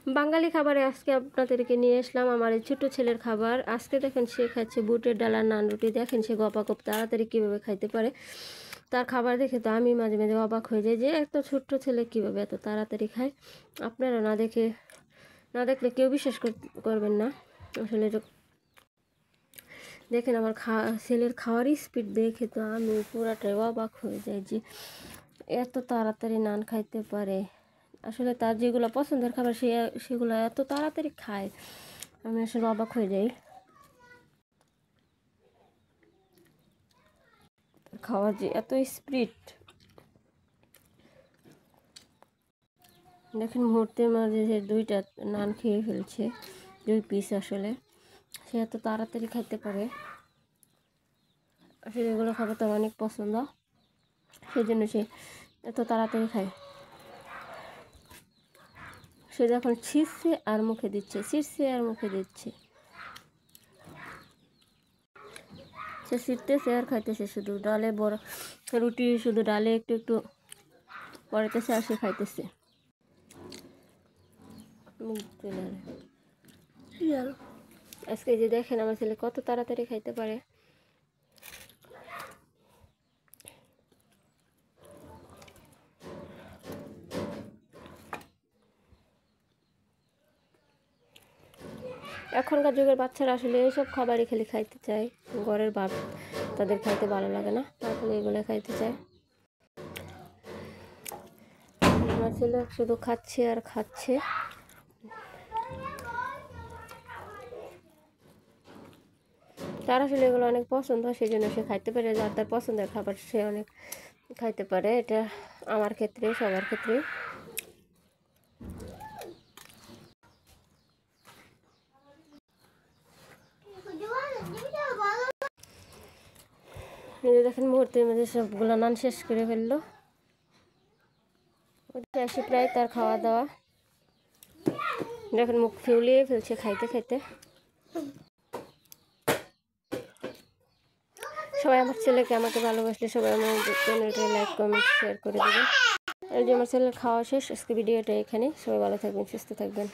বাঙালি খাবারে আজকে আপনাদেরকে নিয়ে আসলাম আমার এই ছোটো ছেলের খাবার। আজকে দেখেন সে খাচ্ছে বুটের ডাল আর নান রুটি। দেখেন সে গপাগপ তাড়াতাড়ি কীভাবে খাইতে পারে। তার খাবার দেখে তো আমি মাঝে মাঝে অবাক হয়ে যাই যে এত ছোট্ট ছেলে কীভাবে এত তাড়াতাড়ি খায়। আপনারা না দেখলে কেউ বিশ্বাস করবেন না। আসলে দেখেন আমার ছেলের খাওয়ার স্পিড দেখে তো আমি পুরাটাই অবাক হয়ে যাই যে এত তাড়াতাড়ি নান খাইতে পারে। আসলে তার যেগুলো পছন্দের খাবার সেগুলো এত তাড়াতাড়ি খায়, আমি আসলে অবাক হয়ে যাই। খাওয়ার যে এত স্পিড, দেখেন মুহূর্তের মাঝে যে 2টা নান খেয়ে ফেলছে, 2 পিস। আসলে সে এত তাড়াতাড়ি খাইতে পারে। আসলে এগুলো খাবার তো অনেক পছন্দ, সেই জন্য সে এত তাড়াতাড়ি খায়। সে যখন ছিঁড়ছে আর মুখে দিচ্ছে, ছিঁড়ছে আর মুখে দিচ্ছে, সে ছিঁড়তেছে আর খাইতেছে। শুধু ডালে বড় রুটি, শুধু ডালে একটু একটু পড়াইতেছে আর সে খাইতেছে। আজকে যে দেখেন আমার ছেলে কত তাড়াতাড়ি খাইতে পারে। এখনকার যুগের বাচ্চারা আসলে এইসব খাবারই খালি খাইতে চায়। ঘরের ভাত তাদের খাইতে ভালো লাগে না, তারপরে এগুলো খাইতে চায়। আমার ছেলে শুধু খাচ্ছে আর খাচ্ছে। তার আসলে এগুলো অনেক পছন্দ, সেই জন্য সে খাইতে পারে। যার তার পছন্দের খাবার সে অনেক খাইতে পারে। এটা আমার ক্ষেত্রে, সবার ক্ষেত্রে। দেখেন মুহূর্তের মধ্যে সবগুলো নান শেষ করে ফেললো। আসে প্রায় তার খাওয়া দাওয়া। দেখেন মুখ ফুলিয়ে ফেলছে খাইতে খাইতে। সবাই আমার ছেলেকে আমাকে ভালোবাসলে সবাই আমার চ্যানেলটা লাইক কমেন্ট শেয়ার করে দেবেন। এই যে আমার ছেলের খাওয়া শেষ। আজকে ভিডিওটা এখানে। সবাই ভালো থাকবেন, সুস্থ থাকবেন।